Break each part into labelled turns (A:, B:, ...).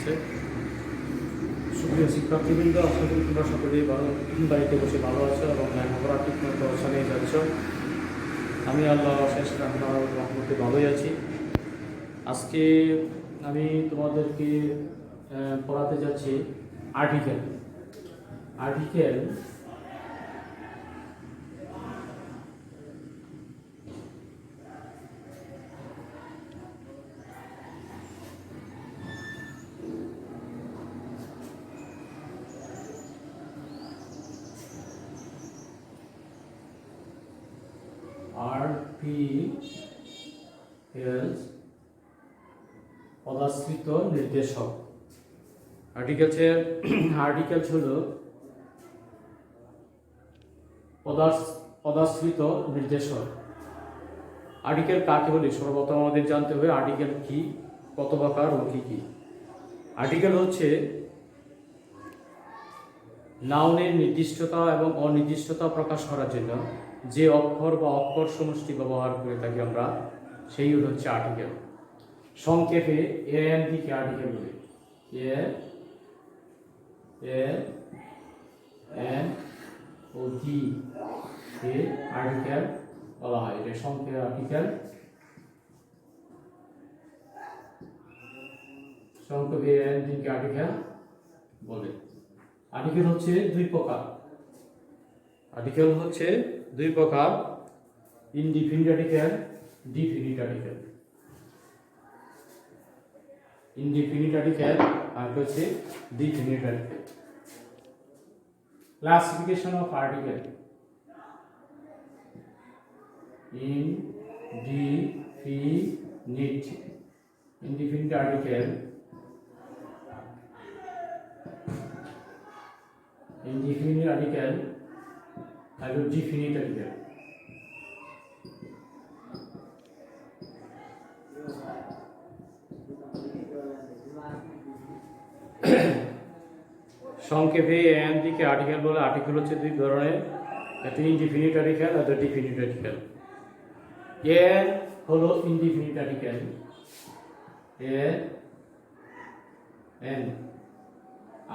A: চলছে। সুপ্রিয় শিক্ষার্থীবৃন্দ, আশা করি তোমরা সকলেই ভালো বাড়িতে বসে ভালো আছো এবং লেখাপড়া ঠিকমতো চালিয়ে যাচ্ছ। আমি আল্লাহ শেষ রহমতে ভালোই আছি। আজকে আমি তোমাদেরকে পড়াতে যাচ্ছি আর্টিকেল। পদাশ্রিত নির্দেশক। আর্টিকেল হল পদাশ্রিত নির্দেশক। আর্টিকেল কাকে বলে সর্বপ্রথম আমাদের জানতে হবে আর্টিকেল কি, কত প্রকার ও কি কি। আর্টিকেল হচ্ছে নাউনের নির্দিষ্টতা এবং অনির্দিষ্টতা প্রকাশ করার জন্য যে অক্ষর বা অক্ষর সমষ্টি ব্যবহার করে থাকি আমরা, সেই হচ্ছে আর্টিকেল। সংক্ষেপে এএনডিকে আর্টিকেল বলে। এন ও ডি কে আর্টিকেল বলা হয়। এটা সংক্ষেপে আর্টিকেল। সংক্ষেপে এএনডিকে আর্টিকেল বলে। আর্টিকেল হচ্ছে দুই প্রকার। Indefinite article, definite article. Indefinite article আর হচ্ছে definite article. Classification of article. Indefinite article and definite article. সংক্ষেপে এএনডিকে আর্টিকেল বলে। আর্টিকেল হচ্ছে দুই ধরনের, একটা ইনডিফিনিট আর্টিকেল আর ডিফিনিট আর্টিকেল। এন হলো ইনডিফিনিট আর্টিকেল, এন,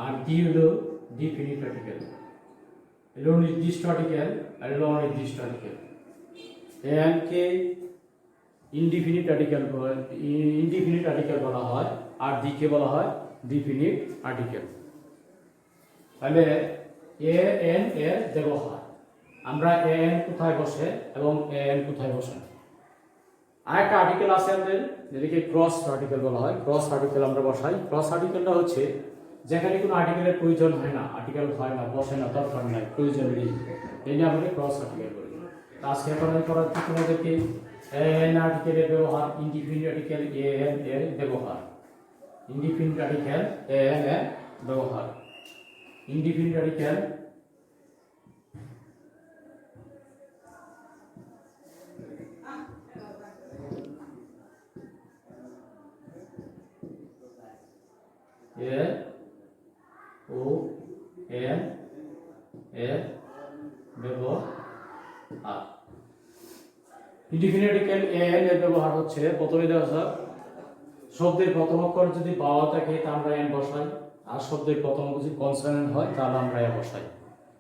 A: আর ডি হলো ডিফিনিট আর্টিকেল। এলো নির্দিষ্ট আর্টিকেল আর এলো অনির্দিষ্ট আর্টিকেল। এনকে ইনডিফিনিট আর্টিকেল বলা হয় আর ডিকে বলা হয় ডিফিনিট আর্টিকেল। তাহলে এন এর ব্যবহার, আমরা এন কোথায় বসে এবং এন কোথায় বসে। আরেকটা আর্টিকেল আছে আমাদের, যেটাকে ক্রস আর্টিকেল বলা হয়। ক্রস আর্টিকেল আমরা বসাই। ক্রস আর্টিকেলটা হচ্ছে যেখানে কোনো আর্টিকেলের প্রয়োজন হয় না, আর্টিকেল হয় না, বসে না, দরকার নাই, প্রয়োজন নেই, এই নিয়ে আমরা ক্রস আর্টিকেল বলি। আজকে এখন আমি পড়াচ্ছি তোমাদেরকে এন আর্টিকেলের ব্যবহার, ইনডিফিনিট আর্টিকেল এন এর ব্যবহার। ইনডিফিনিট আর্টিকেল এন এর ব্যবহার। ইনডিফিনিট আর্টিকেল ও এন এর ব্যবহার। ইনডিফিনিট আর্টিকেল এন এর ব্যবহার হচ্ছে, প্রথমে দেখা যাক শব্দের প্রথম অক্ষর যদি বাওয়াল থাকে তা আমরা এন বসাই, আর শব্দের প্রথম অক্ষর যদি কনসোনেন্ট হয় তাহলে আমরা এ বসাই।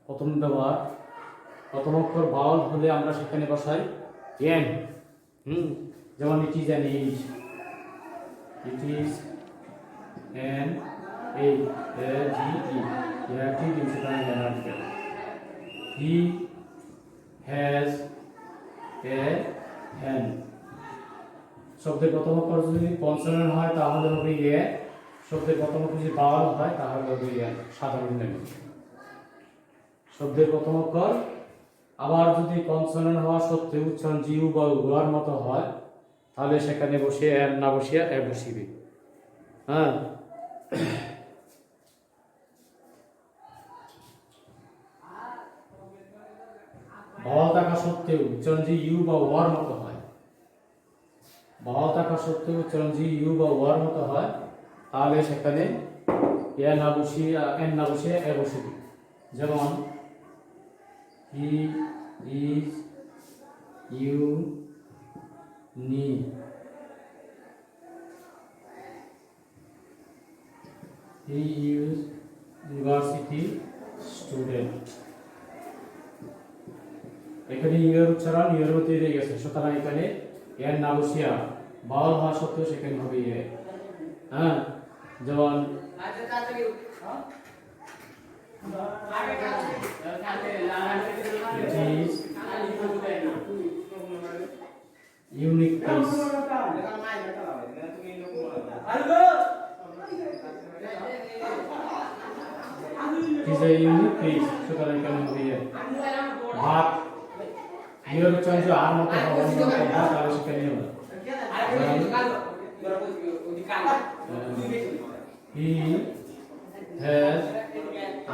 A: প্রথম ব্যবহার, প্রথম অক্ষর বাওয়াল হলে আমরা সেখানে বসাই এন। যেমন it is an eight, it is an eight, he has a hand. শব্দের প্রথম অক্ষর যদি কনসোনেন্ট হয় তাহলে হবে এ, শব্দের প্রথম অক্ষর যদি বাওয়াল হয় তাহলে হবে এ, সাধারণ নেম। শব্দের প্রথম অক্ষর আবার যদি কনসোনেন্ট হওয়া সত্ত্বেও উচ্চারণ জিউ বা উয়ার মতো হয় তাহলে সেখানে বসিয়ে এন না বসিয়ে এ বসিবে। হ্যাঁ, বাওয়াল থাকা সত্ত্বেও উচ্চারণ যদি ইউ বা ওয়ার মতো হয়, বাওয়াল থাকা সত্ত্বেও উচ্চারণ যদি ইউ বা ওয়ার মতো হয় তাহলে সেখানে এন না বসিয়ে এ বসিবে। যেমন হি ইজ ইউ নি। he is university student. এখানে ইয়ের উচ্চারণ ইয়ের মধ্যে রয়ে গেছে, সুতরাং এখানে এর না বসিয়া বাউল হওয়া সত্ত্বেও সেখানে হবে ইয়ে। হ্যাঁ, যেমন it is unique piece. It is a unique piece. সুতরাং এখানে হবে ইয়ে। ভাত ইয়ের উচ্চারণ যদি আর মতো হবে তাহলে সেখানে হবে। He has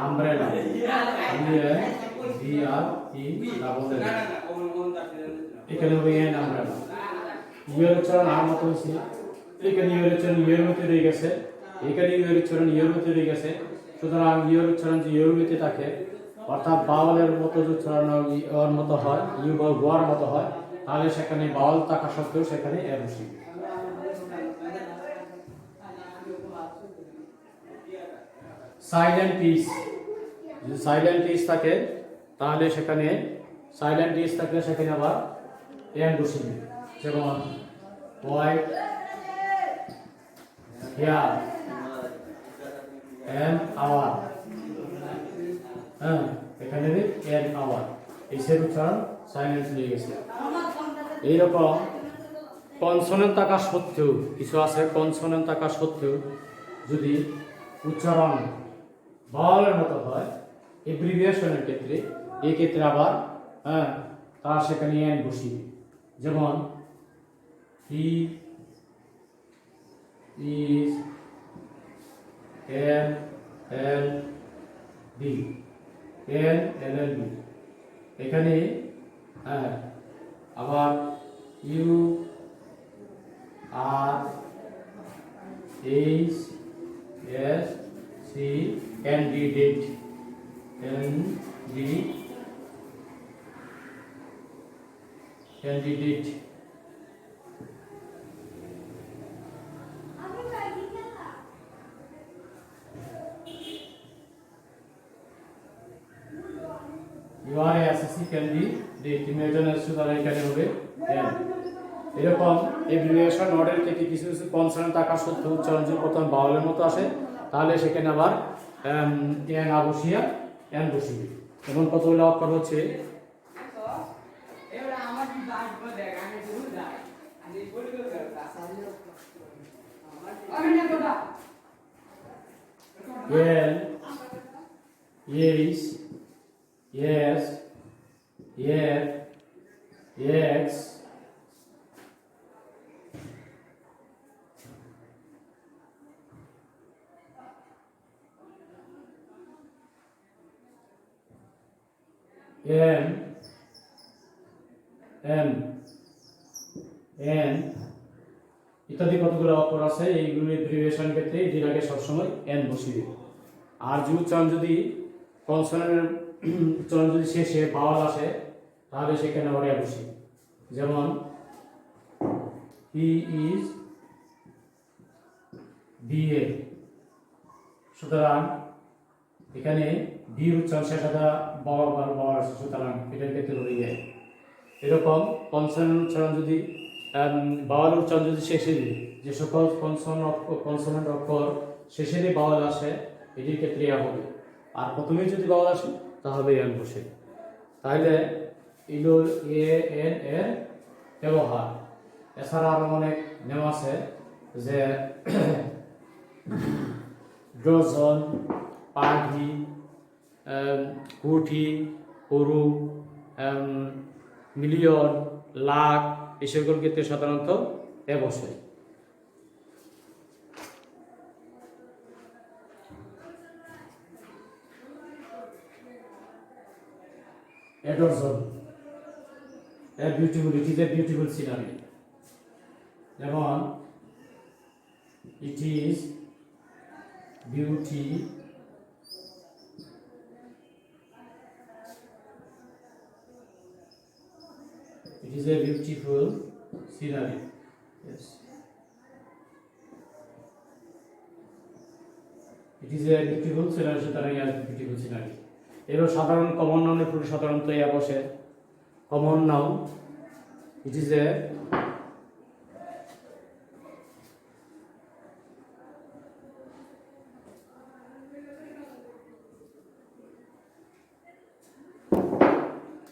A: umbrella. Here we are in double L. এখানে হবে an umbrella. ইয়ের উচ্চারণ আর মতো হচ্ছে, এখানে ইয়ের উচ্চারণ ইয়ের মতো রয়ে গেছে, এখানে ইয়ের উচ্চারণ ইয়ের মতো রয়ে গেছে। সুতরাং ইয়ের উচ্চারণ যে ইয়ের মতো থাকে, অর্থাৎ বাউলের মতো যে উচ্চারণ ওর মতো হয়, ইউ বা গোয়ার মতো হয়, তাহলে সেখানে বাউল থাকা সত্ত্বেও সেখানে এ বসবে। সাইলেন্ট পিস, যদি সাইলেন্ট পিস থাকে তাহলে সেখানে সাইলেন্ট পিস থাকলে সেখানে আবার এন বসবে। যেমন হোয়াইট হেয়ার এন্ড আওয়ার। হ্যাঁ, এখানে এন আওয়ার এই সব উচ্চারণ সাইলেন্ট হয়ে গেছে। এইরকম কনসোনেন্ট থাকা সত্ত্বেও কিছু আছে, কনসোনেন্ট থাকা সত্ত্বেও যদি উচ্চারণ বাউলের মতো হয় এব্রিভিয়েশনের ক্ষেত্রে, এই ক্ষেত্রে আবার হ্যাঁ তার সেখানে এন বসিয়ে। যেমন he is an L B, an L L B. এখানে হ্যাঁ আবার you are H S C candidate, candidate. You are a SSC candidate. Imagine as সুতরাং এখানে হবে এরকম এব্রিভিয়েশন অর্ডার থেকে কিছু কিছু কনসোনেন্ট থাকা সত্ত্বেও উচ্চারণ যদি প্রথম বাউলের মতো আসে তাহলে সেখানে আবার এন বসিয়া এন বসিবে। এবং কতগুলো অক্ষর হচ্ছে L H S F X M M N ইত্যাদি কতগুলো অক্ষর আছে। এইগুলো এব্রিভিয়েশন ক্ষেত্রে এটির আগে সবসময় এন বসিয়ে। আর যে উচ্চারণ যদি কনসোনেন্টের উচ্চারণ যদি শেষে বাউল আসে তাহলে সেখানে আবার এ বসিয়ে। যেমন হি ইজ বিএ, সুতরাং এখানে বি উচ্চারণ শেষে বাউল আসে, সুতরাং এটার ক্ষেত্রে হয়ে যায়। এরকম কনসোনেন্ট উচ্চারণ যদি বাউল উচ্চারণ যদি শেষে যে সকল কনসোনেন্ট অক্ষর শেষে বাউল আসে এটির ক্ষেত্রে ইয়া হবে। আর প্রথমে যদি বাউল আসে তাহলে এন বসে। তাহলে এগুলো এ এন এর ব্যবহার। এছাড়া আরো অনেক নেম আছে, যে ডজন, পাখি, কোটি, গরু, মিলিয়ন, লাখ, এই সকল ক্ষেত্রে সাধারণত এ বসে। A dozen, a beautiful, it is a beautiful scenery. যেমন it is beauty it is a beautiful scenery. Yes. It is a beautiful scenery, সুতরাং এ বিউটিফুল সিনারি। এবার সাধারণ কমন নাউনের পূর্বে সাধারণত এ বসে। Common noun, it is a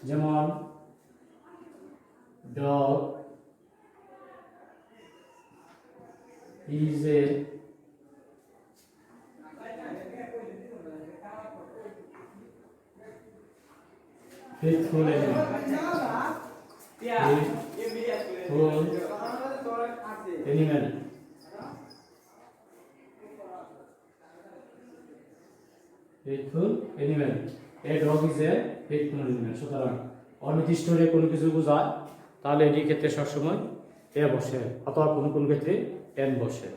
A: যেমন dog is a faithful animal. Faithful animal. A dog is a faithful animal. সুতরাং অনির্দিষ্ট হলে কোনো কিছু বোঝায় তাহলে এটির ক্ষেত্রে সবসময় এ বসে, অথবা কোনো কোনো ক্ষেত্রে এন বসে।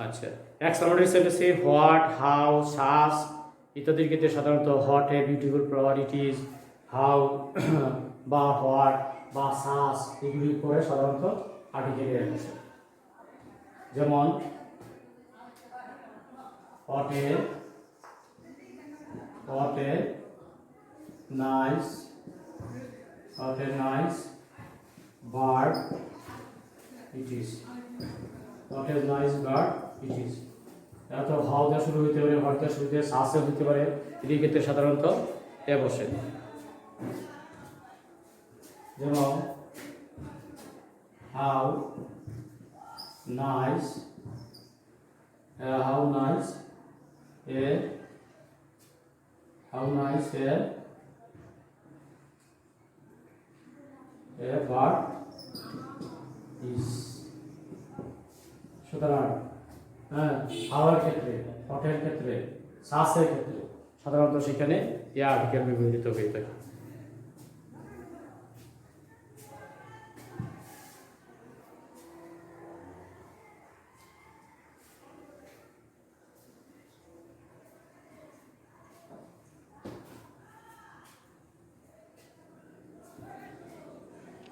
A: আচ্ছা, এক্সক্লেমেটরি সেন্টেন্সে হোয়াট, হাউ, সাস ইত্যাদির ক্ষেত্রে সাধারণত what a beautiful flower it is, how বা হোয়াট বা সাস এগুলি পরে সাধারণত আর্টিকেল এ বসে। যেমন what a nice bird it is. What a nice bird it is. এত হাউ দা শুরু হতে পারে, হোয়াট দা শুরু হতে পারে, সাসে হতে পারে, এটির ক্ষেত্রে সাধারণত এ বসে। যেমন how nice a bird is. সুতরাং হাওয়ার ক্ষেত্রে, হটের ক্ষেত্রে, সাসের ক্ষেত্রে সাধারণত সেখানে এ আর্টিকেল ব্যবহৃত হয়ে থাকে।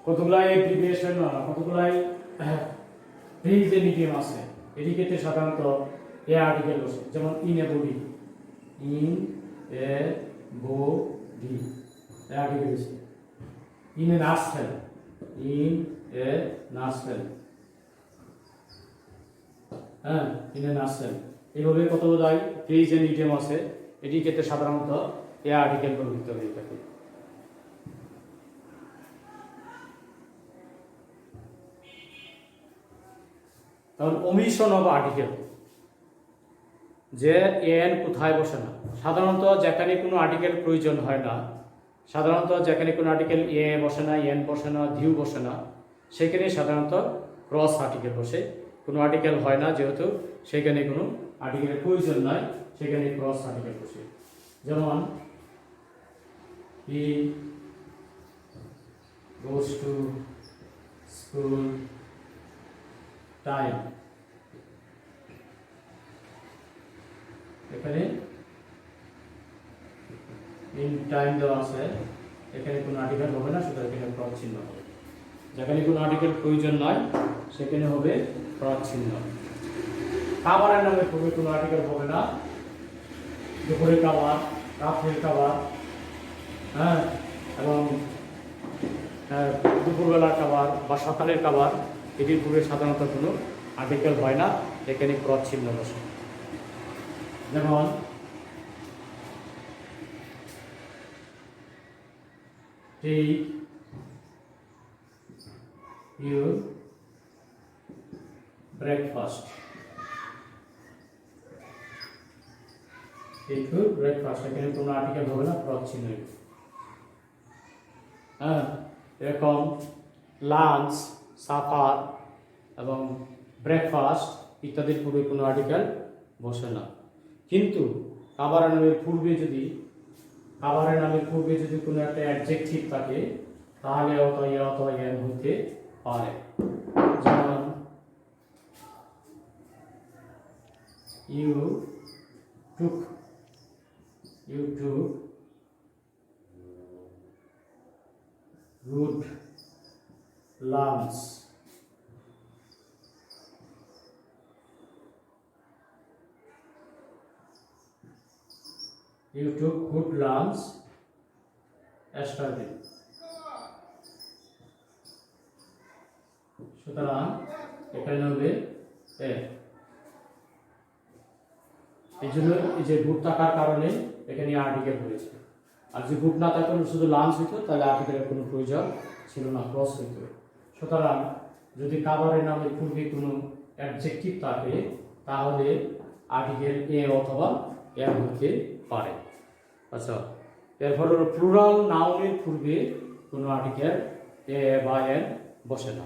A: কতগুলাই এপ্লিকেশন, কতগুলাই ফ্রিজের মিডিয়াম আছে, এটি ক্ষেত্রে সাধারণত এ আর্টিকেল বসে। যেমন ইন এ বডি আর্টিকেল বসে। ইন এ নার্সেল ইন এ নার্সেল এইভাবে কতগুলাই ফ্রিজের মিডিয়াম আছে, এটি ক্ষেত্রে সাধারণত এ আর্টিকেল ব্যবহৃত হয়ে থাকে। তাহলে ওমিশন অফ আর্টিকেল, যে এন কোথায় বসে না। সাধারণত যেখানে কোনো আর্টিকেল প্রয়োজন হয় না, সাধারণত যেখানে কোনো আর্টিকেল এ বসে না, এন বসে না, দিউ বসে না, সেখানে সাধারণত ক্রস আর্টিকেল বসে। কোনো আর্টিকেল হয় না যেহেতু সেখানে কোনো আর্টিকেলের প্রয়োজন নয়, সেখানে ক্রস আর্টিকেল বসে। যেমন হি গোস টু স্কুল টাইম, এখানে ইন টাইম দেওয়া আছে, এখানে কোনো আর্টিকেল হবে না, সুতরাং এখানে ক্রস চিহ্ন হবে। যেখানে কোনো আর্টিকেল প্রয়োজন নয় সেখানে হবে ক্রস চিহ্ন। খাবারের নামে পূর্বে কোনো আর্টিকেল হবে না। দুপুরের খাবার, রাত্রের খাবার, এবং দুপুরবেলার খাবার বা সকালের খাবার, এটির পূর্বে সাধারণত কোনো আর্টিকেল হয় না, এখানে ক্রস চিহ্ন বসে। যেমন take your breakfast, এখানে কোনো আর্টিকেল হবে না, ক্রস চিহ্ন। এরকম লাঞ্চ, সাফার এবং ব্রেকফাস্ট ইত্যাদির পূর্বে কোনো আর্টিকেল বসে না। কিন্তু খাবারের নামের পূর্বে যদি কোনো একটা অ্যাডজেক্টিভ থাকে তাহলে অথবা এন হতে পারে। যেমন you took good lunch, You took good lunch yesterday. সুতরাং এখানে হবে এ। এই জন্য এই যে গুড থাকার কারণে এখানে আর্টিকেল হয়েছে। আর যদি গুড না থাকতো শুধু লাঞ্চ হইতো তাহলে আর্টিকেলের কোনো প্রয়োজন ছিল না, ক্রস হইতো। সুতরাং যদি খাবারের নামে পূর্বে কোনো অ্যাডজেক্টিভ থাকে তাহলে আর্টিকেল এ অথবা এর হতে পারে। আচ্ছা, এরপর হলো প্লুরাল নাউনের পূর্বে কোনো আর্টিকেল এ বা এন বসে না।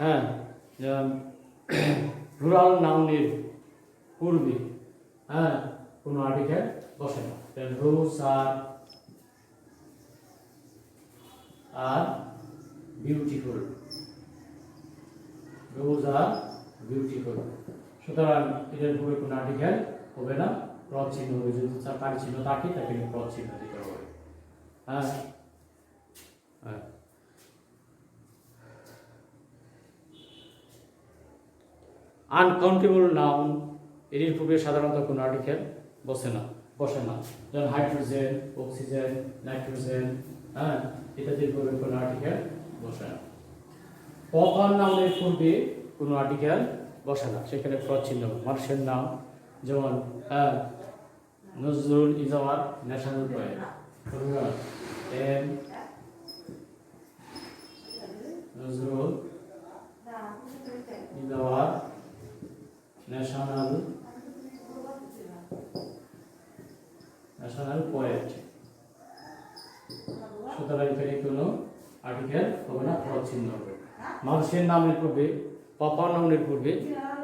A: হ্যাঁ, প্লুরাল নাউনের পূর্বে কোনো আর্টিকেল বসে না। রোজ আর বিউটিফুল, রোজ আর বিউটিফুল। সুতরাং এদের পূর্বে কোনো আর্টিকেল হবে না, ক্রস চিহ্ন হবে। যদি কারি চিহ্ন থাকে তাকে ক্রস চিহ্ন দিতে হবে। হ্যাঁ, আনকাউন্টেবল নাউন এর পূর্বে সাধারণত কোনো আর্টিকেল বসে না। যেমন হাইড্রোজেন, অক্সিজেন, নাইট্রোজেন, ইত্যাদির পূর্বে কোনো আর্টিকেল বসে না। প্রপার নাউনের পূর্বে কোনো আর্টিকেল বসে না, সেখানে ক্রস চিহ্ন। মানুষের নাম যেমন Nazrul is our national poet. Nazrul is our national poet. সুতরাং এখানে কোনো আর্টিকেল হবে না, ক্রস চিহ্ন হবে। মানুষের নামের পূর্বে, প্রপার নাউনের পূর্বে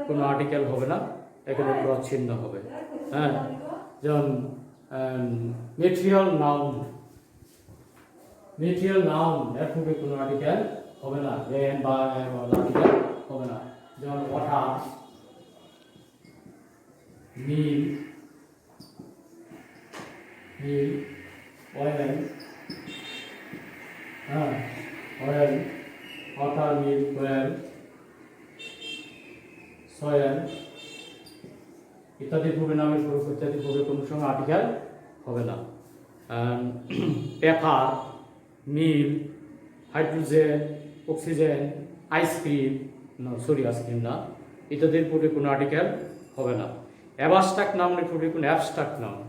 A: কোনো আর্টিকেল হবে না, এখানে ক্রস চিহ্ন হবে। হ্যাঁ, যেমন মেটেরিয়াল নাউন এর পূর্বে কোনো আর্টিকেল হবে না, এন বা আর্টিকেল হবে না। যেমন ওয়াটার, নীল, oil, water, milk, oil, soil ইত্যাদি পূর্বে নামের ইত্যাদি পূর্বে কোনো সময় আর্টিকেল হবে না। পেপার, মিল, হাইড্রোজেন, অক্সিজেন, আইসক্রিম না, ইত্যাদির পূর্বে কোনো আর্টিকেল হবে না। অ্যাবস্ট্রাক্ট নাউনের পূর্বে কোনো অ্যাবস্ট্রাক্ট নাউন,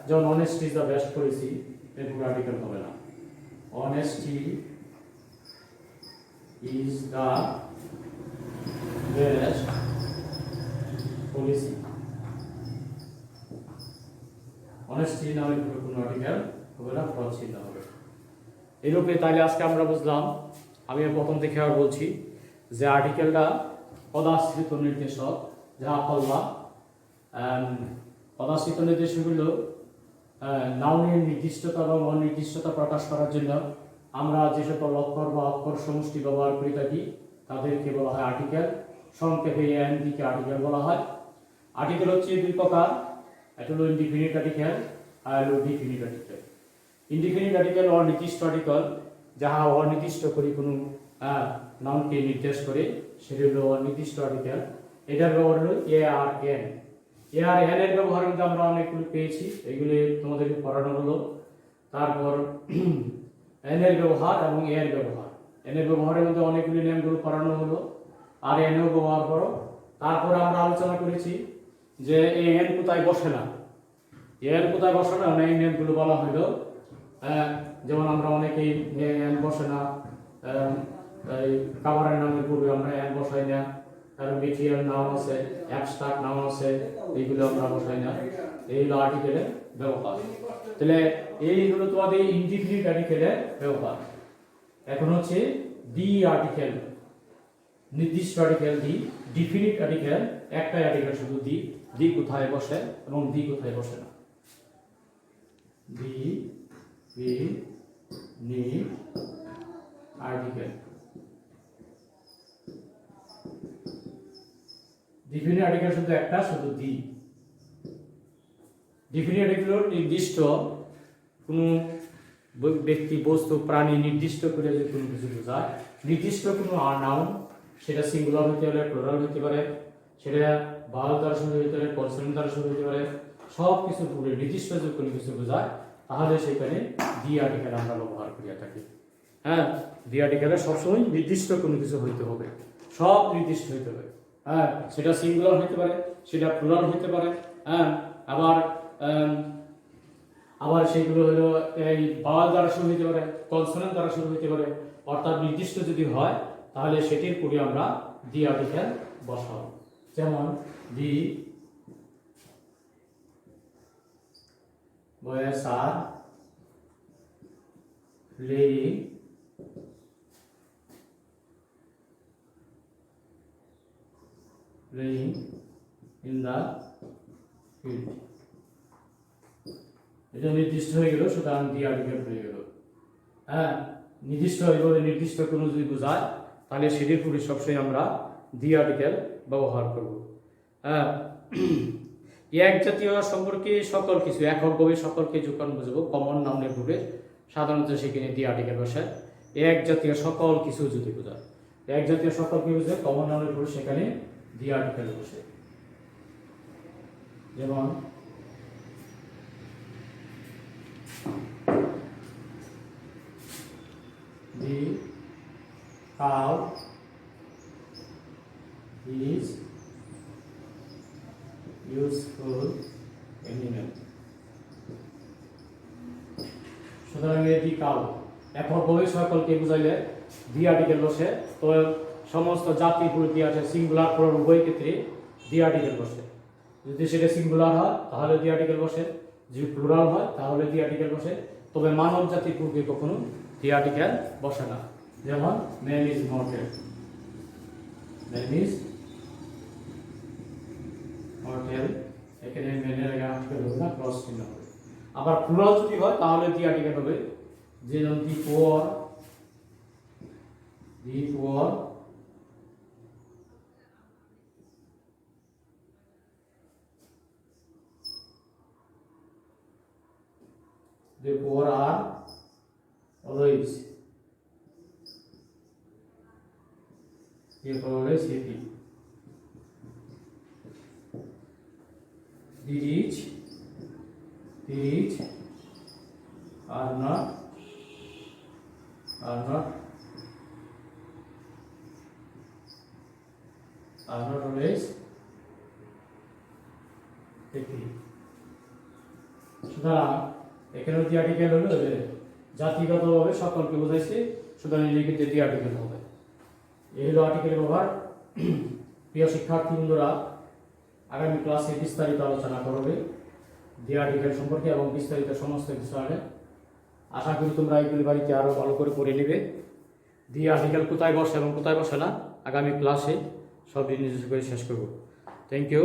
A: যেমন honesty is the best policy, এর পূর্বে আর্টিকেল হবে না। Honesty is the best policy, honesty নামের পূর্বে কোনো আর্টিকেল হবে না, ক্রস চিহ্ন হবে। এইরূপে তাহলে আজকে আমরা বুঝলাম, আমি প্রথম থেকে আর বলছি যে আর্টিকেলটা পদাশ্রিত নির্দেশক, যাহা বলবা পদাশ্রিত নির্দেশকগুলো নাউনের নির্দিষ্টতা এবং অনির্দিষ্টতা প্রকাশ করার জন্য আমরা যে সকল অক্ষর বা অক্ষর সমষ্টি ব্যবহার করে থাকি তাদেরকে বলা হয় আর্টিকেল। সংক্ষেপে এন দিকে আর্টিকেল বলা হয়। আর্টিকেল হচ্ছে দুই প্রকার, একটা হলো ইনডিফিনিট আর্টিকেল আর হলো ডিফিনিট আর্টিকেল। ইনডিফিনিট আর্টিকেল অনির্দিষ্ট আর্টিকেল, যাহা অনির্দিষ্ট করে কোনো নাউনকে নির্দেশ করে, সেটি হলো অনির্দিষ্ট আর্টিকেল। এটার ব্যবহার হলো এ আর এন। এ আর এন এর ব্যবহার কিন্তু আমরা অনেকগুলো পেয়েছি, এগুলি তোমাদেরকে পড়ানো হলো। তারপর এন এর ব্যবহার এবং এ এর ব্যবহার, এন এর ব্যবহারের মধ্যে অনেকগুলি নেমগুলো পড়ানো হলো, আর এন এও ব্যবহার করো। তারপরে আমরা আলোচনা করেছি যে এই এন কোথায় বসে না, এন কোথায় বসে না, এই নেমগুলো বলা হলো। যেমন আমরা অনেকেই এন বসে না, এই খাবারের নামের পূর্বে আমরা এন বসাই না, কারণ মেটেরিয়াল নাম আছে, অ্যাবস্ট্রাক্ট নাম আছে, এইগুলো আমরা বসাই না। এই হলো আর্টিকেলের ব্যবহার। তাহলে এই হলো তোমাদের ইনডিফিনিট আর্টিকেলের ব্যবহার। এখন হচ্ছে ডি আর্টিকেল, নির্দিষ্ট আর্টিকেল ডি। ডিফিনিট আর্টিকেল একটাই আর্টিকেল শুধু ডি, ডি কোথায় বসে এবং ডি কোথায় বসে না। Definite article. Definite article শুধু একটা, শুধু ডি। ডিফিনিট আর্টিকেল নির্দিষ্ট কোনো ব্যক্তি, বস্তু, প্রাণী নির্দিষ্ট করে যে কোনো কিছু বোঝায়। নির্দিষ্ট কোনো নাউন, সেটা সিঙ্গুলার হতে পারে, প্লুরাল হতে পারে, সেটা বাল দ্বারা শুরু হতে পারে, পার্সন দ্বারা শুরু হতে পারে, সব কিছুর পূর্বে নির্দিষ্ট যদি কোনো কিছু বোঝায় তাহলে সেখানে দি আর্টিকেল আমরা ব্যবহার করিয়া থাকি। হ্যাঁ, দি আর্টিকেলে সবসময় নির্দিষ্ট কোনো কিছু হইতে হবে, সব নির্দিষ্ট হইতে হবে। হ্যাঁ, সেটা সিঙ্গুলার হইতে পারে, সেটা প্লুরাল হইতে পারে। হ্যাঁ, আবার সেগুলো হলো এই বাওয়াল দ্বারা শুরু হইতে পারে, কনসোনেন্ট দ্বারা শুরু হইতে পারে। অর্থাৎ নির্দিষ্ট যদি হয় তাহলে সেটির পরে আমরা দি আর্টিকেল বসাবো। যেমন দি boys are playing in the field। এটা নির্দিষ্ট হয়ে গেল, সুতরাং দি আর্টিকেল হয়ে গেল। হ্যাঁ, নির্দিষ্ট হয়ে গেলে নির্দিষ্ট কোনো যদি বোঝায় তাহলে সেটির পরে সবসময় আমরা দি আর্টিকেল ব্যবহার করব। হ্যাঁ, এক জাতীয় সম্পর্কে সকল কিছু এককভাবে সকলকে যখন বুঝবো কমন নাউনের পূর্বে সাধারণত সেখানে দি আর্টিকেল বসে। এক জাতীয় সকল কিছু যদি বোঝায়, এক জাতীয় সকল কিছু বুঝে কমন নাউনের পূর্বে সেখানে দি আর্টিকেল বসে। যেমন the cow is useful animal। সুতরাং এই দি কাউ এককভাবে সকলকে বুঝাইলে দি আর্টিকেল বসে। তো সমস্ত জাতি প্রতি আছে সিঙ্গুলার ফর্ম উভয় ক্ষেত্রে দি আর্টিকেল বসে। যদি সেটা সিঙ্গুলার হয় তাহলে দি আর্টিকেল বসে, যদি প্লুরাল হয় তাহলে দি আর্টিকেল বসে। তবে মানব জাতির পূর্বে কখনো দি আর্টিকেল বসে না। যেমন man is mortal, man is mortal, এখানে ম্যানের আগে আর্টিকেল হবে না, ক্রস চিহ্ন হবে। আবার প্লুরাল যদি হয় তাহলে দি আর্টিকেল হবে। যেমন the poor, the poor the poor are always happy। The rich are not always happy। সুতরাং এখানে দি আর্টিকেল হলো জাতিগতভাবে সকলকে বোঝাইছে, সুতরাং এই ক্ষেত্রে দি আর্টিকেল হবে। এই হলো আর্টিকেল ব্যবহার। প্রিয় শিক্ষার্থী বন্ধুরা, আগামী ক্লাসে বিস্তারিত আলোচনা করবে দি আর্টিকেল সম্পর্কে এবং বিস্তারিত সমস্ত কিছু আগে। আশা করি তোমরা এইগুলি বাড়িতে আরও ভালো করে পড়ে নেবে। দি আর্টিকেল কোথায় বসে এবং কোথায় বসে না আগামী ক্লাসে সব নিজস্ব করে শেষ করব। Thank you.